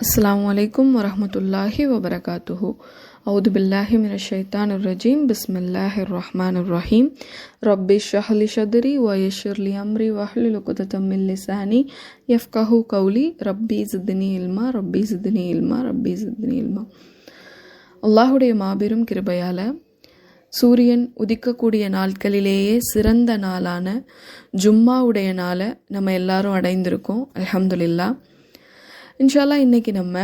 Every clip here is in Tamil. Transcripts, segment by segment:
அஸ்ஸலாமு அலைக்கும் வரஹ்மத்துல்லாஹி வபரகாத்துஹு. அவுது பில்லாஹி மினஷ் ஷைத்தானிர் ரஜீம். பிஸ்மில்லாஹிர் ரஹ்மானிர் ரஹீம். ரப்பி ஷ்ரஹ் லி ஸத்ரி வ யஸ்ஸிர் லி அம்ரி வஹ்லுல் உக்ததம் மின் லிசானி யஃப்கஹு கௌலி. ரப்பி ஸித்னி இல்மா, ரப்பி ஸித்னி இல்மா, ரப்பி ஸித்னி இல்மா. அல்லாஹுடைய மாபெரும் கிருபையால் சூரியன் உதிக்கக்கூடிய நாட்களிலேயே சிறந்த நாளான ஜும்மாவுடைய நாளை நம்ம எல்லாரும் அடைந்திருக்கோம். அல்ஹம்துலில்லாஹ். இன்ஷால்லா இன்றைக்கி நம்ம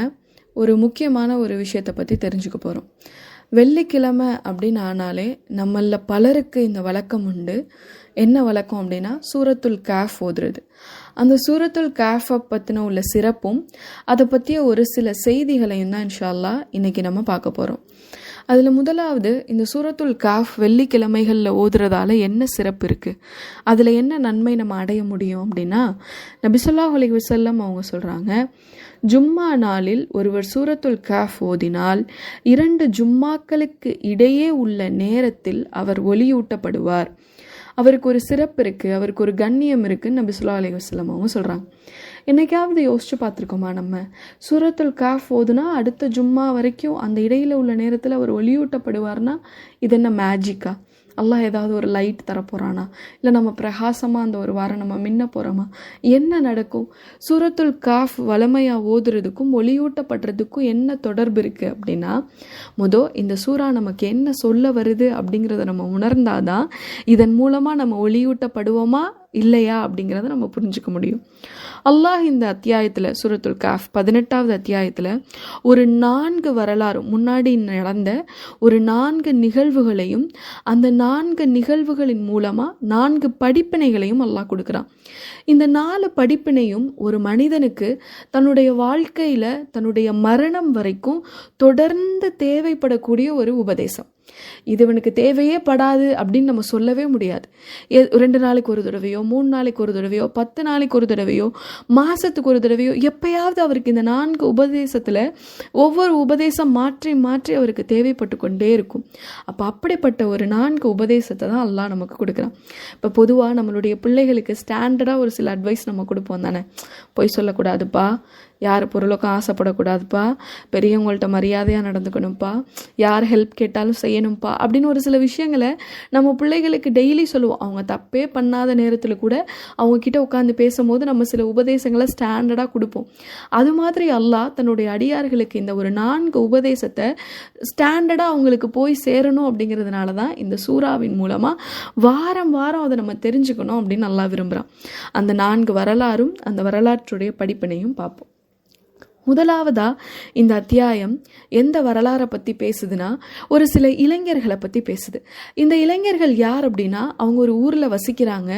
ஒரு முக்கியமான ஒரு விஷயத்தை பற்றி தெரிஞ்சுக்க போகிறோம். வெள்ளிக்கிழமை அப்படின்னு ஆனாலே நம்மளில் பலருக்கு இந்த வழக்கம் உண்டு. என்ன வழக்கம் அப்படின்னா சூரத்துல் காஃப் ஓதுறது. அந்த சூரத்துல் காஃபை பற்றின உள்ள சிறப்பும் அதை பற்றிய ஒரு சில செய்திகளையும் தான் இன்ஷால்லா இன்றைக்கி நம்ம பார்க்க போகிறோம். அதில் முதலாவது, இந்த சூரத்துல் காஃப் வெள்ளிக்கிழமைகளில் ஓதுறதால என்ன சிறப்பு இருக்குது, அதில் என்ன நன்மை நம்ம அடைய முடியும் அப்படின்னா, நபி ஸல்லல்லாஹு அலைஹி வஸல்லம் அவங்க சொல்கிறாங்க, ஜும்மா நாளில் ஒருவர் சூரத்துல் காஃப் ஓதினால் 2 ஜும்மாக்களுக்கு இடையே உள்ள நேரத்தில் அவர் ஒளியூட்டப்படுவார். அவருக்கு ஒரு சிறப்பு இருக்குது, அவருக்கு ஒரு கண்ணியம் இருக்குதுன்னு நபி ஸல்லல்லாஹு அலைஹி வஸல்லம் அவங்க சொல்கிறாங்க. என்னைக்காவது யோசிச்சு பார்த்துருக்கோமா நம்ம? சூரத்துல் காஃப் ஓதுனா அடுத்த ஜும்மா வரைக்கும் அந்த இடையில் உள்ள நேரத்தில் அவர் ஒளியூட்டப்படுவார்னா இது என்ன மேஜிக்கா? அல்லாஹ் ஏதாவது ஒரு லைட் தரப்போகிறானா? இல்லை நம்ம பிரகாசமாக அந்த ஒரு வாரம் நம்ம மின்ன போகிறோமா? என்ன நடக்கும்? சூரத்துல் காஃப் வளமையாக ஓதுறதுக்கும் ஒளியூட்டப்படுறதுக்கும் என்ன தொடர்பு இருக்குது அப்படின்னா, இந்த சூறா நமக்கு என்ன சொல்ல வருது அப்படிங்கிறத நம்ம உணர்ந்தாதான் இதன் மூலமாக நம்ம ஒளியூட்டப்படுவோமா இல்லையா அப்படிங்கிறத நம்ம புரிஞ்சுக்க முடியும். அல்லாஹ் இந்த அத்தியாயத்தில், சூரத்துல் காஃப் 18வது அத்தியாயத்தில் ஒரு 4 வரலாறு, முன்னாடி நடந்த ஒரு 4 நிகழ்வுகளையும் அந்த 4 நிகழ்வுகளின் மூலமாக 4 படிப்பினைகளையும் அல்லாஹ் கொடுக்குறான். இந்த 4 படிப்பினையும் ஒரு மனிதனுக்கு தன்னுடைய வாழ்க்கையில் தன்னுடைய மரணம் வரைக்கும் தொடர்ந்து தேவைப்படக்கூடிய ஒரு உபதேசம். இது இவனுக்கு தேவையே படாது அப்படின்னு நம்ம சொல்லவே முடியாது. 2 நாளைக்கு ஒரு தடவையோ, 3 நாளைக்கு ஒரு தடவையோ, 10 நாளைக்கு ஒரு தடவையோ, மாதத்துக்கு ஒரு தடவையோ, எப்பயாவது அவருக்கு இந்த 4 உபதேசத்தில் ஒவ்வொரு உபதேசம் மாற்றி மாற்றி அவருக்கு தேவைப்பட்டு கொண்டே இருக்கும். அப்போ அப்படிப்பட்ட ஒரு 4 உபதேசத்தை தான் அல்லாஹ் நமக்கு கொடுக்குறான். இப்போ பொதுவாக நம்மளுடைய பிள்ளைகளுக்கு ஸ்டாண்டர்டாக ஒரு சில அட்வைஸ் நம்ம கொடுப்போம் தானே. பொய் சொல்லக்கூடாதுப்பா, யார் பொருளுக்கும் ஆசைப்படக்கூடாதுப்பா, பெரியவங்கள்ட்ட மரியாதையாக நடந்துக்கணும்ப்பா, யார் ஹெல்ப் கேட்டாலும் செய்யணும்ப்பா அப்படின்னு ஒரு சில விஷயங்களை நம்ம பிள்ளைகளுக்கு டெய்லி சொல்லுவோம். அவங்க தப்பே பண்ணாத நேரத்தில் கூட அவங்கக்கிட்ட உட்காந்து பேசும்போது நம்ம சில உபதேசங்களை ஸ்டாண்டர்டாக கொடுப்போம். அது மாதிரி அல்லாஹ் தன்னுடைய அடியார்களுக்கு இந்த ஒரு 4 உபதேசத்தை ஸ்டாண்டர்டாக அவங்களுக்கு போய் சேரணும் அப்படிங்கிறதுனால தான் இந்த சூறாவின் மூலமாக வாரம் வாரம் அதை நம்ம தெரிஞ்சுக்கணும் அப்படின்னு அல்லாஹ் விரும்புகிறான். அந்த 4 வரலாறும் அந்த வரலாற்றுடைய படிப்பினையும் பார்ப்போம். முதலாவதா இந்த அத்தியாயம் எந்த வரலாறை பற்றி பேசுதுன்னா, ஒரு சில இளைஞர்களை பற்றி பேசுது. இந்த இளைஞர்கள் யார் அப்படின்னா, அவங்க ஒரு ஊரில் வசிக்கிறாங்க.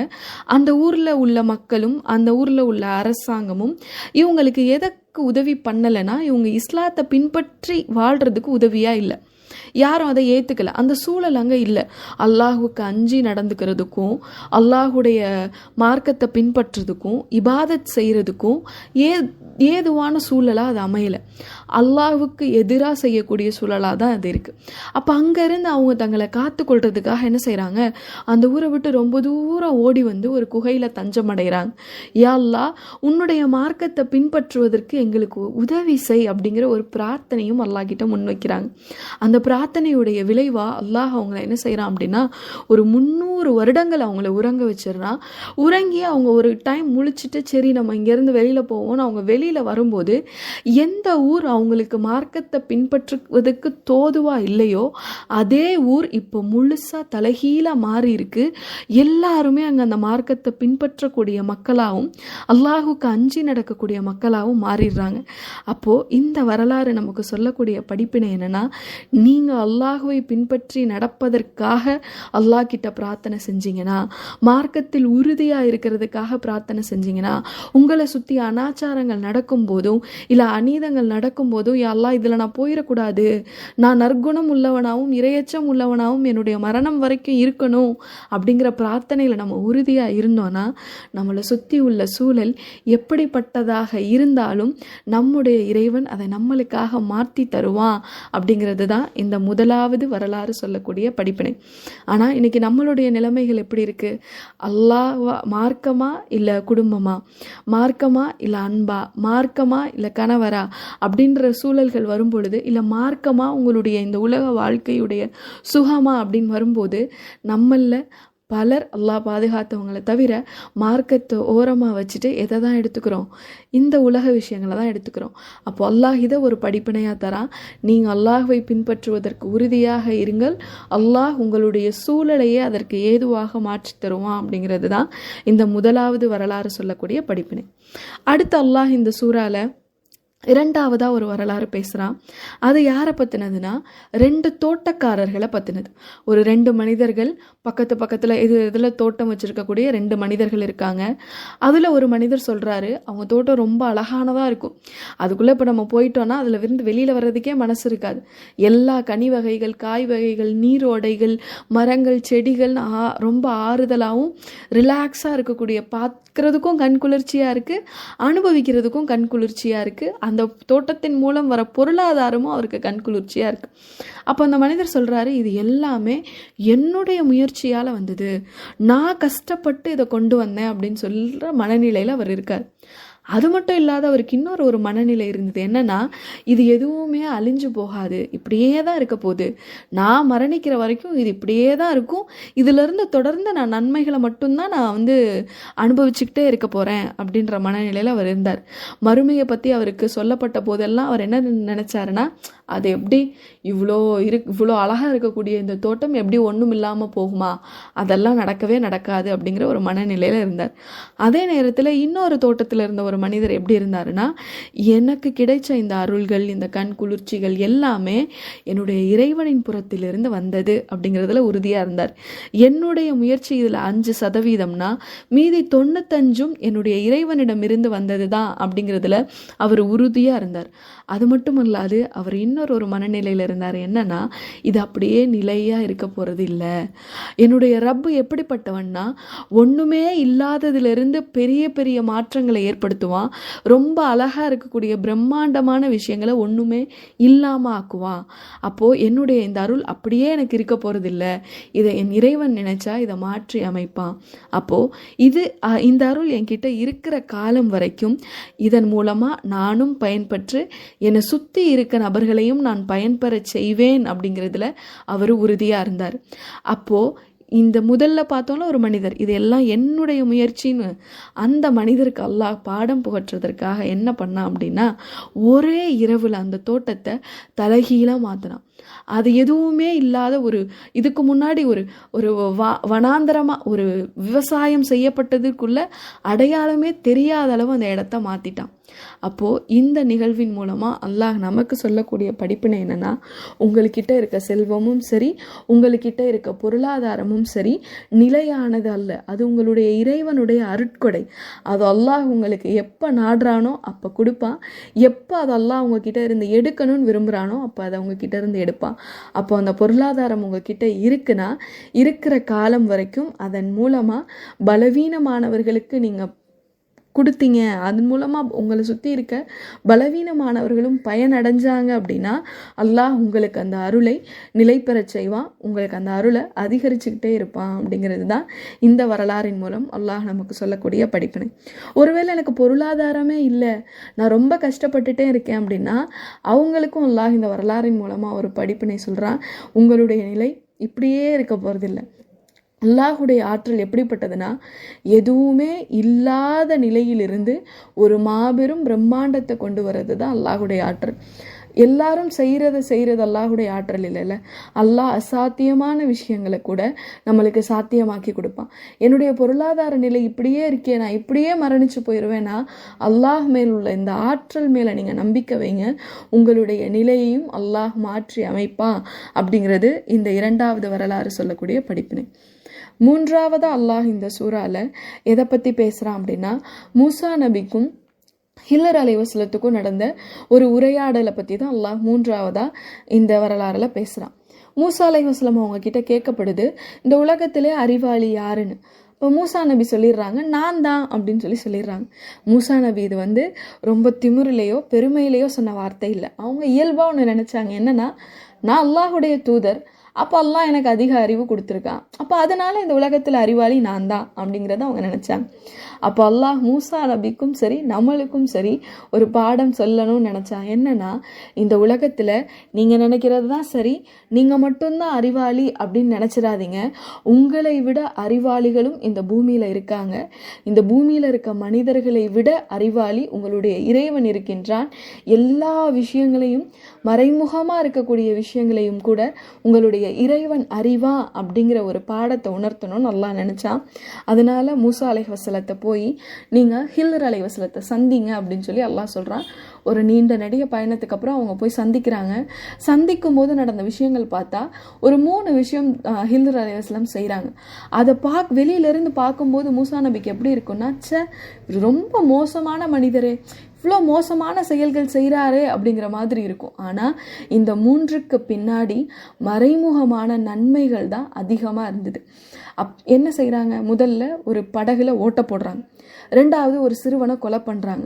அந்த ஊரில் உள்ள மக்களும் அந்த ஊரில் உள்ள அரசாங்கமும் இவங்களுக்கு எதற்கு உதவி பண்ணலைன்னா, இவங்க இஸ்லாத்தை பின்பற்றி வாழ்கிறதுக்கு உதவியாக இல்லை. யாரும் அதை ஏற்றுக்கல. அந்த சூழல் அங்கே இல்லை. அல்லாஹுக்கு அஞ்சி நடந்துக்கிறதுக்கும், அல்லாஹுடைய மார்க்கத்தை பின்பற்றுறதுக்கும், இபாதத் செய்கிறதுக்கும் ஏதுவான சூழலாக அது அமையலை. அல்லாஹுக்கு எதிராக செய்யக்கூடிய சூழலாக தான் அது இருக்குது. அப்போ அங்கேருந்து அவங்க தங்களை காத்து கொள்றதுக்காக என்ன செய்கிறாங்க, அந்த ஊரை விட்டு ரொம்ப தூரம் ஓடி வந்து ஒரு குகையில் தஞ்சம் அடைகிறாங்க. யா அல்லாஹ், உன்னுடைய மார்க்கத்தை பின்பற்றுவதற்கு எங்களுக்கு உதவி செய் அப்படிங்கிற ஒரு பிரார்த்தனையும் அல்லாஹ் கிட்ட முன்வைக்கிறாங்க. அந்த பிரார்த்தனையுடைய விளைவாக அல்லாஹ் அவங்கள என்ன செய்கிறான் அப்படின்னா, ஒரு 300 வருடங்கள் அவங்கள உறங்க வச்சிடறான். உறங்கி அவங்க ஒரு டைம் முழிச்சிட்டு, சரி நம்ம இங்கேருந்து வெளியில் போவோம்னு அவங்க வெளியில் வரும்போது, எந்த ஊர் அவங்களுக்கு மார்க்கத்தை பின்பற்றுவதற்கு தோதுவாக இல்லையோ அதே ஊர் இப்போ முழுசாக தலைகீழாக மாறி இருக்கு. எல்லாருமே அங்கே அந்த மார்க்கத்தை பின்பற்றக்கூடிய மக்களாகவும் அல்லாஹுக்கு அஞ்சி நடக்கக்கூடிய மக்களாகவும் மாறிடுறாங்க. அப்போது இந்த வரலாறு நமக்கு சொல்லக்கூடிய படிப்பினை என்னென்னா, நீங்கள் அல்லாஹுவை பின்பற்றி நடப்பதற்காக அல்லாஹ் கிட்ட பிரார்த்தனை செஞ்சீங்கன்னா, மார்க்கத்தில் உறுதியாக இருக்கிறதுக்காக பிரார்த்தனை செஞ்சீங்கன்னா, உங்களை சுற்றி அனாச்சாரங்கள் நடக்கும் போதும் இல்லை அநீதங்கள் நடக்கும் போதும், யா அல்லாஹ் இதில் நான் போயிடக்கூடாது, நான் நற்குணம் உள்ளவனாகவும் இரையச்சம் உள்ளவனாகவும் என்னுடைய மரணம் வரைக்கும் இருக்கணும் அப்படிங்கிற பிரார்த்தனையில் நம்ம உறுதியாக இருந்தோன்னா, நம்மளை சுற்றி உள்ள சூழல் எப்படிப்பட்டதாக இருந்தாலும் நம்முடைய இறைவன் அதை நம்மளுக்காக மாற்றி தருவான் அப்படிங்கிறது தான் இந்த முதலாவது வரலாறு சொல்லக்கூடிய படிப்பினை. ஆனால் இன்னைக்கு நம்மளுடைய நிலைமைகள் எப்படி இருக்கு? அல்லாஹ்வா மார்க்கமா இல்லை குடும்பமா, மார்க்கமா இல்லை அன்பா, மார்க்கமா இல்லை கணவரா அப்படின்ற சூழல்கள் வரும் பொழுது, இல்லை மார்க்கமா உங்களுடைய இந்த உலக வாழ்க்கையுடைய சுகமா அப்படின்னு வரும்போது நம்மள பலர் அல்லாஹ் பாதுகாத்தவங்களை தவிர மார்க்கத்தை ஓரமாக வச்சுட்டு எதை தான் எடுத்துக்கிறோம்? இந்த உலக விஷயங்களை தான் எடுத்துக்கிறோம். அப்போ அல்லாஹ் இதை ஒரு படிப்பினையாக தரான். நீங்கள் அல்லாஹ்வை பின்பற்றுவதற்கு உறுதியாக இருங்கள், அல்லாஹ் உங்களுடைய சூழலையே அதற்கு ஏதுவாக மாற்றி தருவான் அப்படிங்கிறது தான் இந்த முதலாவது வரலாறு சொல்லக்கூடிய படிப்பினை. அடுத்து அல்லாஹ் இந்த சூறால இரண்டாவதாக ஒரு வரலாறு பேசுகிறான். அது யாரை பற்றினதுன்னா, 2 தோட்டக்காரர்களை பற்றினது. ஒரு 2 மனிதர்கள் பக்கத்தில் இதில் தோட்டம் வச்சுருக்கக்கூடிய 2 மனிதர்கள் இருக்காங்க. அதில் ஒரு மனிதர் சொல்கிறாரு, அவங்க தோட்டம் ரொம்ப அழகானதாக இருக்கும், அதுக்குள்ளே இப்போ நம்ம போயிட்டோன்னா அதில் இருந்து வெளியில் வர்றதுக்கே மனசு இருக்காது. எல்லா கனி வகைகள், காய் வகைகள், நீரோடைகள், மரங்கள், செடிகள் ரொம்ப ஆறுதலாகவும் ரிலாக்ஸாக இருக்கக்கூடிய, பார்க்குறதுக்கும் கண் குளிர்ச்சியாக இருக்குது, அனுபவிக்கிறதுக்கும் கண் குளிர்ச்சியாக இருக்குது. அந்த தோட்டத்தின் மூலம் வர பொருளாதாரமும் அவருக்கு கண்குளிர்ச்சியாக இருக்குது. அப்போ அந்த மனிதர் சொல்கிறாரு, இது எல்லாமே என்னுடைய முயற்சியால் வந்தது, நான் கஷ்டப்பட்டு இதை கொண்டு வந்தேன் அப்படின்னு சொல்கிற மனநிலையில் அவர் இருக்கார். அது மட்டும் இல்லாத அவருக்கு இன்னொரு மனநிலை இருந்தது. என்னன்னா, இது எதுவுமே அழிஞ்சு போகாது, இப்படியே தான் இருக்க போகுது, நான் மரணிக்கிற வரைக்கும் இது இப்படியே தான் இருக்கும், இதிலிருந்து தொடர்ந்து நான் நன்மைகளை மட்டும்தான் நான் அனுபவிச்சுக்கிட்டே இருக்க போகிறேன் அப்படின்ற மனநிலையில் அவர் இருந்தார். மறுமையை பற்றி அவருக்கு சொல்லப்பட்ட போதெல்லாம் அவர் என்ன நினச்சாருன்னா, அது எப்படி இவ்வளோ அழகாக இருக்கக்கூடிய இந்த தோட்டம் எப்படி ஒன்றும் இல்லாமல் போகுமா, அதெல்லாம் நடக்கவே நடக்காது அப்படிங்கிற ஒரு மனநிலையில் இருந்தார். அதே நேரத்தில் இன்னொரு தோட்டத்தில் இருந்த ஒரு மனிதர் எப்படி இருந்தாருன்னா, எனக்கு கிடைச்ச இந்த அருள்கள், இந்த கண் குளிர்ச்சிகள் எல்லாமே என்னுடைய இறைவனின் புறத்திலிருந்து வந்தது அப்படிங்கிறதுல உறுதியாக இருந்தார். என்னுடைய முயற்சி இதில் 5%, மீதி 95 என்னுடைய இறைவனிடம் இருந்து வந்தது தான் அப்படிங்கிறதுல அவர் உறுதியாக இருந்தார். அது மட்டும் இல்லாது அவர் இன்னொரு மனநிலையில் இருந்தார். என்னன்னா, இது அப்படியே நிலையாக இருக்க போகிறது இல்லை, என்னுடைய ரப்பு எப்படிப்பட்டவன்னா ஒன்றுமே இல்லாததிலிருந்து பெரிய பெரிய மாற்றங்களை ஏற்படுத்துவான், ரொம்ப அழகாக இருக்கக்கூடிய பிரம்மாண்டமான விஷயங்களை ஒன்றுமே இல்லாமல் ஆக்குவான். அப்போது என்னுடைய இந்த அருள் அப்படியே எனக்கு இருக்க போகிறதில்லை, இதை என் இறைவன் நினைச்சா இதை மாற்றி அமைப்பான். அப்போது இந்த அருள் என்கிட்ட இருக்கிற காலம் வரைக்கும் இதன் மூலமாக நானும் பயன்பெற்று என்னை சுற்றி இருக்க நபர்களையும் நான் பயன்பெற செய்வேன் அப்படிங்கிறதுல அவர் உறுதியாக இருந்தார். அப்போது இந்த முதல்ல பார்த்தோம்ல ஒரு மனிதர், இதெல்லாம் என்னுடைய முயற்சின்னு அந்த மனிதருக்கு அல்லாஹ் பாடம் புகற்றுவதற்காக என்ன பண்ணான் அப்படின்னா, ஒரே இரவில் அந்த தோட்டத்தை தலைகீழாக மாற்றினான். அது எதுவுமே இல்லாத இதுக்கு முன்னாடி வனாந்தரமாக ஒரு விவசாயம் செய்யப்பட்டதுக்குள்ள அடையாளமே தெரியாத அளவு அந்த இடத்த மாற்றிட்டான். அப்போது இந்த நிகழ்வின் மூலமாக அல்லாஹ் நமக்கு சொல்லக்கூடிய படிப்பினை என்னென்னா, உங்கள்கிட்ட இருக்க செல்வமும் சரி, உங்கள்கிட்ட இருக்க பொருளாதாரமும் சரி நிலையானது அல்ல, அது உங்களுடைய இறைவனுடைய அருட்கொடை. அது அல்லாஹ் உங்களுக்கு எப்போ நாடுறானோ அப்போ கொடுப்பான், எப்போ அது அல்லாஹ் உங்ககிட்ட இருந்து எடுக்கணும்னு விரும்புகிறானோ அப்போ அதை உங்ககிட்ட இருந்து எடுப்பான். அப்போ அந்த பொருளாதாரம் உங்ககிட்ட இருக்குன்னா இருக்கிற காலம் வரைக்கும் அதன் மூலமாக பலவீனமானவர்களுக்கு நீங்கள் கொடுத்தீங்க, அதன் மூலமாக உங்களை சுற்றி இருக்க பலவீனமானவர்களும் பயனடைஞ்சாங்க அப்படின்னா அல்லாஹ் உங்களுக்கு அந்த அருளை நிலை பெறச் செய்வான், உங்களுக்கு அந்த அருளை அதிகரிச்சுக்கிட்டே இருப்பான் அப்படிங்கிறது தான் இந்த வரலாறின் மூலம் அல்லாஹ் நமக்கு சொல்லக்கூடிய படிப்பினை. ஒருவேளை எனக்கு பொருளாதாரமே இல்லை, நான் ரொம்ப கஷ்டப்பட்டுட்டே இருக்கேன் அப்படின்னா அவங்களுக்கும் அல்லாஹ் இந்த வரலாறின் மூலமாக ஒரு படிப்பினை சொல்கிறான். உங்களுடைய நிலை இப்படியே இருக்க போகிறதில்லை. அல்லாஹுடைய ஆற்றல் எப்படிப்பட்டதுன்னா, எதுவுமே இல்லாத நிலையிலிருந்து ஒரு மாபெரும் பிரம்மாண்டத்தை கொண்டு வர்றது தான் அல்லாஹுடைய ஆற்றல். எல்லாரும் செய்கிறது அல்லாஹுடைய ஆற்றல் இல்லைல்ல. அல்லாஹ் அசாத்தியமான விஷயங்களை கூட நம்மளுக்கு சாத்தியமாக்கி கொடுப்பான். என்னுடைய பொருளாதார நிலை இப்படியே இருக்கே, நான் இப்படியே மரணிச்சு போயிடுவேன்னா அல்லாஹ் மேல் உள்ள இந்த ஆற்றல் மேலே நீங்கள் நம்பிக்கை வைங்க, உங்களுடைய நிலையையும் அல்லாஹ் மாற்றி அமைப்பான் அப்படிங்கிறது இந்த 2வது வரலாறு சொல்லக்கூடிய படிப்பினை. 3வது அல்லாஹ் இந்த சூறால எதை பற்றி பேசுகிறான் அப்படின்னா, மூசா நபிக்கும் ஹிலர் அலைவசலத்துக்கும் நடந்த ஒரு உரையாடலை பற்றி தான் அல்லாஹ் 3வதா இந்த வரலாறில் பேசுகிறான். மூசா அலைவசலம் அவங்க கிட்ட கேட்கப்படுது, இந்த உலகத்திலே அறிவாளி யாருன்னு. இப்போ மூசா நபி சொல்லிடுறாங்க நான் தான் அப்படின்னு சொல்லிடுறாங்க. மூசா நபி இது ரொம்ப திமிரிலையோ பெருமையிலையோ சொன்ன வார்த்தை இல்லை. அவங்க இயல்பாக ஒன்று நினச்சாங்க, என்னன்னா நான் அல்லாஹுடைய தூதர், அப்போ அல்லாஹ் எனக்கு அதிக அறிவு கொடுத்துருக்கான், அப்போ அதனால இந்த உலகத்தில் அறிவாளி நான் தான் அப்படிங்கிறத அவங்க நினச்சாங்க. அப்போ அல்லாஹ் மூசா நபிக்கும் சரி நம்மளுக்கும் சரி ஒரு பாடம் சொல்லணும்னு நினச்சான். என்னன்னா இந்த உலகத்தில் நீங்கள் நினைக்கிறது தான் சரி, நீங்கள் மட்டும்தான் அறிவாளி அப்படின்னு நினச்சிடாதீங்க. உங்களை விட அறிவாளிகளும் இந்த பூமியில் இருக்காங்க. இந்த பூமியில் இருக்க மனிதர்களை விட அறிவாளி உங்களுடைய இறைவன் இருக்கின்றான். எல்லா விஷயங்களையும் மறைமுகமாக இருக்கக்கூடிய விஷயங்களையும் கூட உங்களுடைய இறைவன் அறிவா அப்படிங்கிற ஒரு பாடத்தை உணர்த்தணும்னு அல்லாஹ் நினைச்சான். அதனால மூசா அலைஹிஸ்ஸலாத்தை போய் நீங்கள் ஹில்ர் அலைஹிஸ்ஸலாத்தை சந்திங்க அப்படின்னு அல்லாஹ் சொல்கிறான். ஒரு நீண்ட நெடிய பயணத்துக்கு அப்புறம் அவங்க போய் சந்திக்கிறாங்க. சந்திக்கும் போது நடந்த விஷயங்கள் பார்த்தா ஒரு 3 விஷயம் ஹில்ர் அலைஹிஸ்ஸலாம் செய்கிறாங்க. அதை வெளியிலேருந்து பார்க்கும்போது மூசா நபிக்கு எப்படி இருக்குன்னா, ரொம்ப மோசமான மனிதரே, இவ்வளோ மோசமான செயல்கள் செய்கிறாரே அப்படிங்கிற மாதிரி இருக்கும். ஆனால் இந்த 3க்கு பின்னாடி மறைமுகமான நன்மைகள் தான் அதிகமாக இருந்தது. என்ன செய்கிறாங்க? முதல்ல ஒரு படகுல ஓட்ட போடுறாங்க. 2வது ஒரு சிறுவனை கொலை பண்ணுறாங்க.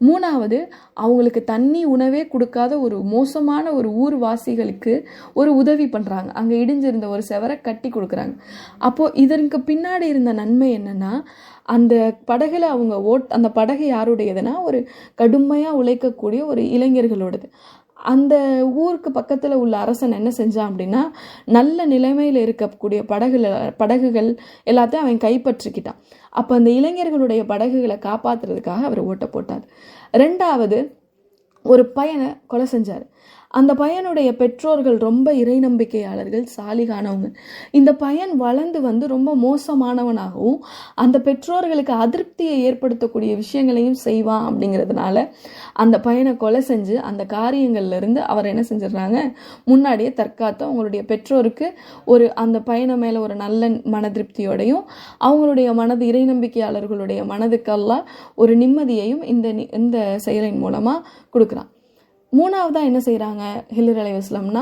3வது அவங்களுக்கு தண்ணி உணவே கொடுக்காத ஒரு மோசமான ஒரு ஊர்வாசிகளுக்கு ஒரு உதவி பண்ணுறாங்க. அங்கே இடிஞ்சிருந்த ஒரு செவரை கட்டி கொடுக்குறாங்க. அப்போது இதற்கு பின்னாடி இருந்த நன்மை என்னென்னா, அந்த படகுல அவங்க அந்த படகு யாருடையதுன்னா ஒரு கடுமையாக உழைக்கக்கூடிய ஒரு இளைஞர்களோடது. அந்த ஊருக்கு பக்கத்தில் உள்ள அரசன் என்ன செஞ்சான் அப்படின்னா, நல்ல நிலைமையில் இருக்கக்கூடிய படகுகள் எல்லாத்தையும் அவன் கைப்பற்றிக்கிட்டான். அப்போ அந்த இளைஞர்களுடைய படகுகளை காப்பாற்றுறதுக்காக அவர் ஓட்ட போட்டார். 2வது ஒரு பையனை கொலை செஞ்சார். அந்த பையனுடைய பெற்றோர்கள் ரொம்ப இறை நம்பிக்கையாளர்கள், சாலிகானவங்க. இந்த பையன் வளர்ந்து ரொம்ப மோசமானவனாகவும் அந்த பெற்றோர்களுக்கு அதிருப்தியை ஏற்படுத்தக்கூடிய விஷயங்களையும் செய்வான். அப்படிங்கிறதுனால அந்த பையனை கொலை செஞ்சு அந்த காரியங்கள்லேருந்து அவர் என்ன செஞ்சிடறாங்க, முன்னாடியே தற்காத்து அவங்களுடைய பெற்றோருக்கு அந்த பையனை மேலே ஒரு நல்ல மனதிருப்தியோடையும் அவங்களுடைய இறை நம்பிக்கையாளர்களுடைய மனதுக்கெல்லாம் ஒரு நிம்மதியையும் இந்த செயலின் மூலமாக கொடுக்குறான். 3வதா என்ன செய்கிறாங்க ஹில்ர் அலைஹிஸ்ஸலாம்னா,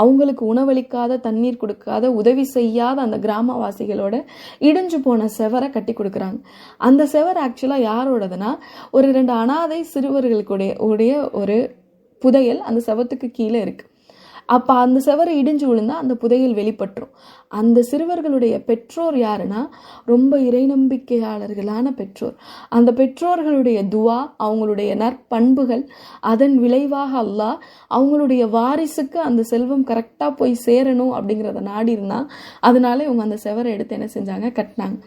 அவங்களுக்கு உணவளிக்காத, தண்ணீர் கொடுக்காத, உதவி செய்யாத அந்த கிராமவாசிகளோட இடிஞ்சு போன செவரை கட்டி கொடுக்குறாங்க. அந்த செவர் ஆக்சுவலாக யாரோடதுன்னா, ஒரு 2 அனாதை சிறுவர்களுடைய ஒரு புதையல் அந்த செவத்துக்கு கீழே இருக்குது. அப்போ அந்த செவரை இடிஞ்சு விழுந்தா அந்த புதையல் வெளிப்பட்டுரும். அந்த சிறுவர்களுடைய பெற்றோர் யாருன்னா, ரொம்ப இறை நம்பிக்கையாளர்களான பெற்றோர். அந்த பெற்றோர்களுடைய துவா, அவங்களுடைய நற்பண்புகள், அதன் விளைவாக அல்லாஹ் அவங்களுடைய வாரிசுக்கு அந்த செல்வம் கரெக்டாக போய் சேரணும் அப்படிங்கிறத நாடி இருந்தால், அதனால இவங்க அந்த செவரை எடுத்து என்ன செஞ்சாங்க, கட்டினாங்க.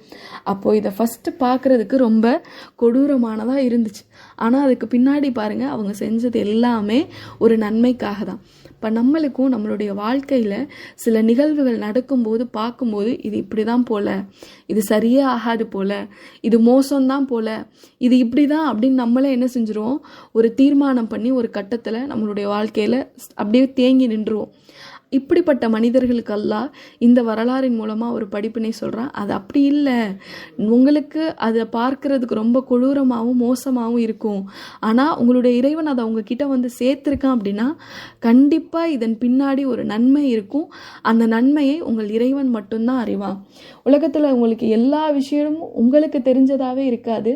அப்போது இதை ஃபஸ்ட்டு பார்க்குறதுக்கு ரொம்ப கொடூரமானதாக இருந்துச்சு. ஆனால் அதுக்கு பின்னாடி பாருங்கள், அவங்க செஞ்சது எல்லாமே ஒரு நன்மைக்காக தான். இப்போ நம்மளுக்கும் நம்மளுடைய வாழ்க்கையில் சில நிகழ்வுகள் நடக்கும்போது பார்க்கும்போது, இது இப்படி தான் போல், இது சரியே ஆகாது போல், இது மோசம்தான் போல், இது இப்படி தான் அப்படின்னு நம்மளே என்ன செஞ்சுருவோம், ஒரு தீர்மானம் பண்ணி ஒரு கட்டத்தில் நம்மளுடைய வாழ்க்கையில் அப்படியே தேங்கி நின்றுவோம். இப்படிப்பட்ட மனிதர்களுக்கு அல்லாஹ் இந்த வரலாறின் மூலமாக ஒரு படிப்பினை சொல்கிறான். அது அப்படி இல்லை, உங்களுக்கு அதை பார்க்கறதுக்கு ரொம்ப கொடூரமாகவும் மோசமாகவும் இருக்கும். ஆனால் உங்களுடைய இறைவன் அதை உங்ககிட்ட சேர்த்துருக்கான் அப்படின்னா கண்டிப்பாக இதன் பின்னாடி ஒரு நன்மை இருக்கும். அந்த நன்மையை உங்கள் இறைவன் மட்டும்தான் அறிவான். உலகத்தில் உங்களுக்கு எல்லா விஷயமும் உங்களுக்கு தெரிஞ்சதாகவே இருக்காது.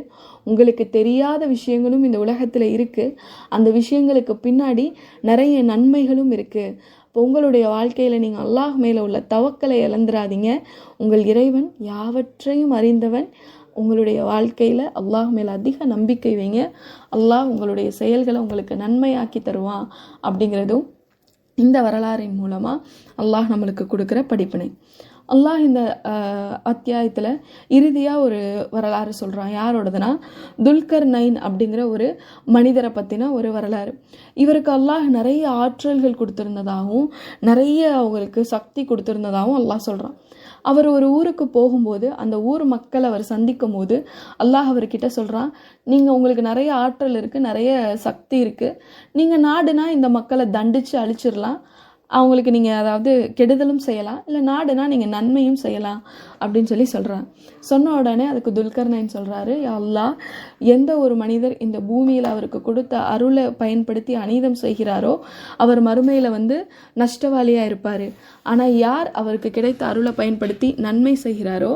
உங்களுக்கு தெரியாத விஷயங்களும் இந்த உலகத்தில் இருக்குது. அந்த விஷயங்களுக்கு பின்னாடி நிறைய நன்மைகளும் இருக்குது. இப்போ உங்களுடைய வாழ்க்கையில் நீங்கள் அல்லாஹ் மேலே உள்ள தவக்கலை இழந்துடாதீங்க. உங்கள் இறைவன் யாவற்றையும் அறிந்தவன். உங்களுடைய வாழ்க்கையில் அல்லாஹ் மேலே அதிக நம்பிக்கை வைங்க. அல்லாஹ் உங்களுடைய செயல்களை உங்களுக்கு நன்மையாக்கி தருவான். அப்படிங்கிறதும் இந்த வரலாறின் மூலமாக அல்லாஹ் நம்மளுக்கு கொடுக்குற படிப்பினை. அல்லாஹ் இந்த அத்தியாயத்தில் இறுதியாக ஒரு வரலாறு சொல்கிறான். யாரோடதுன்னா, துல்கர்னைன் அப்படிங்கிற ஒரு மனிதரை பற்றின ஒரு வரலாறு. இவருக்கு அல்லாஹ் நிறைய ஆற்றல்கள் கொடுத்துருந்ததாகவும் நிறைய அவங்களுக்கு சக்தி கொடுத்துருந்ததாகவும் அல்லாஹ் சொல்கிறான். அவர் ஒரு ஊருக்கு போகும்போது அந்த ஊர் மக்களை அவர் சந்திக்கும் போது அல்லாஹ் அவர்கிட்ட சொல்கிறான், நீங்கள் உங்களுக்கு நிறைய ஆற்றல் இருக்குது, நிறைய சக்தி இருக்குது, நீங்கள் நாடுனா இந்த மக்களை தண்டித்து அழிச்சிடலாம். அவங்களுக்கு நீங்கள் அதாவது கெடுதலும் செய்யலாம், இல்லை நாடுனா நீங்கள் நன்மையும் செய்யலாம் அப்படின்னு சொல்கிறாங்க. சொன்ன உடனே அதுக்கு துல்கர்னைன் சொல்கிறாரு, யா அல்லாஹ், எந்த ஒரு மனிதர் இந்த பூமியில் அவருக்கு கொடுத்த அருளை பயன்படுத்தி அநீதம் செய்கிறாரோ அவர் மறுமையில் நஷ்டவாளியாக இருப்பார். ஆனால் யார் அவருக்கு கிடைத்த அருளை பயன்படுத்தி நன்மை செய்கிறாரோ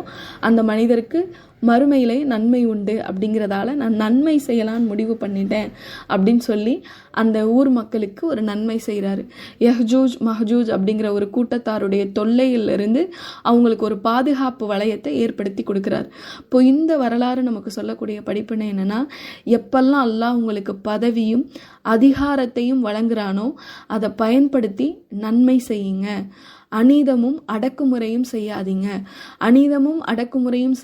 அந்த மனிதருக்கு மறுமையிலே நன்மை உண்டு. அப்படிங்கிறதால நான் நன்மை செய்யலான்னு முடிவு பண்ணிட்டேன் அப்படின்னு சொல்லி அந்த ஊர் மக்களுக்கு ஒரு நன்மை செய்கிறாரு. யஹ்ஜூஜ் மஹ்ஜூஜ் அப்படிங்கிற ஒரு கூட்டத்தாருடைய தொல்லையிலிருந்து அவங்களுக்கு ஒரு பாதுகாப்பு வளையத்தை ஏற்படுத்தி கொடுக்குறார். இப்போ இந்த வரலாறு நமக்கு சொல்லக்கூடிய படிப்பினை என்னன்னா, எப்பெல்லாம் அல்லாஹ் உங்களுக்கு பதவியும் அதிகாரத்தையும் வழங்குறானோ அதை பயன்படுத்தி நன்மை செய்யுங்க, அநீதமும் அடக்குமுறையும் செய்யாதீங்க. அநீதமும் அடக்குமுறையும்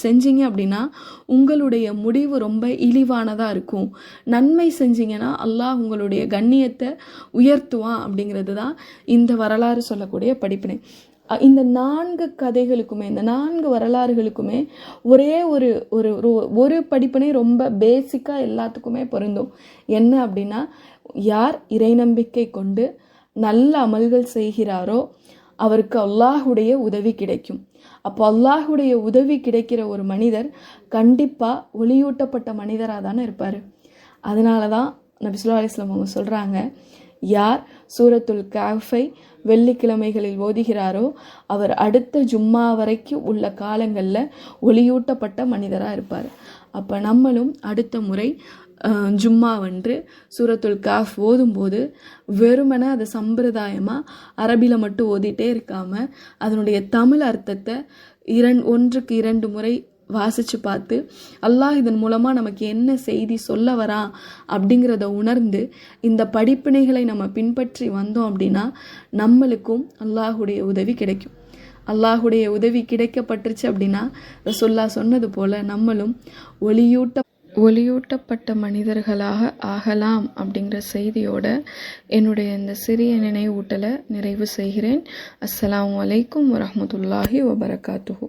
செஞ்சீங்க அப்படின்னா உங்களுடைய முடிவு ரொம்ப இழிவானதாக இருக்கும். நன்மை செஞ்சீங்கன்னா அல்லாஹ் உங்களுடைய கண்ணியத்தை உயர்த்துவான். அப்படிங்கிறது தான் இந்த வரலாறு சொல்லக்கூடிய படிப்பினை. இந்த 4 கதைகளுக்குமே, இந்த 4 வரலாறுகளுக்குமே ஒரே ஒரு ஒரு ஒரு படிப்பினை ரொம்ப பேசிக்காக எல்லாத்துக்குமே பொருந்தும். என்ன அப்படின்னா, யார் இறை நம்பிக்கை கொண்டு நல்ல அமல்கள் செய்கிறாரோ அவருக்கு அல்லாஹுடைய உதவி கிடைக்கும். அப்போ அல்லாஹுடைய உதவி கிடைக்கிற ஒரு மனிதர் கண்டிப்பாக ஒளியூட்டப்பட்ட மனிதராக தானே இருப்பார். அதனால தான் நபி ஸல்லல்லாஹு அலைஹி வஸல்லம் அவங்க சொல்கிறாங்க, யார் சூரத்துல் கஹ்ஃபை வெள்ளிக்கிழமைகளில் ஓதுகிறாரோ அவர் அடுத்த ஜும்மா வரைக்கும் உள்ள காலங்களில் ஒளியூட்டப்பட்ட மனிதராக இருப்பார். அப்போ நம்மளும் அடுத்த முறை ஜும்மாவன்று சூரத்துல் கஹ்ஃப் ஓதும்போது வெறுமனே அதை சம்பிரதாயமாக அரபியில் மட்டும் ஓதிட்டே இருக்காமல் அதனுடைய தமிழ் அர்த்தத்தை 1க்கு 2 முறை வாசித்து பார்த்து அல்லாஹ் இதன் மூலமாக நமக்கு என்ன செய்தி சொல்ல வரான் அப்படிங்கிறத உணர்ந்து இந்த படிப்பினைகளை நம்ம பின்பற்றி வந்தோம் அப்படின்னா நம்மளுக்கும் அல்லாஹுடைய உதவி கிடைக்கும். அல்லாஹுடைய உதவி கிடைக்கப்பட்டுருச்சு அப்படின்னா ரசூலுல்லாஹ் சொன்னது போல் நம்மளும் ஒளியூட்டப்பட்ட மனிதர்களாக ஆகலாம் அப்படிங்கிற செய்தியோட என்னுடைய இந்த சிறிய நினைவூட்டலை நிறைவு செய்கிறேன். அஸ்ஸலாமு அலைக்கும் வரஹ்மத்துல்லாஹி வபரகாத்துஹு.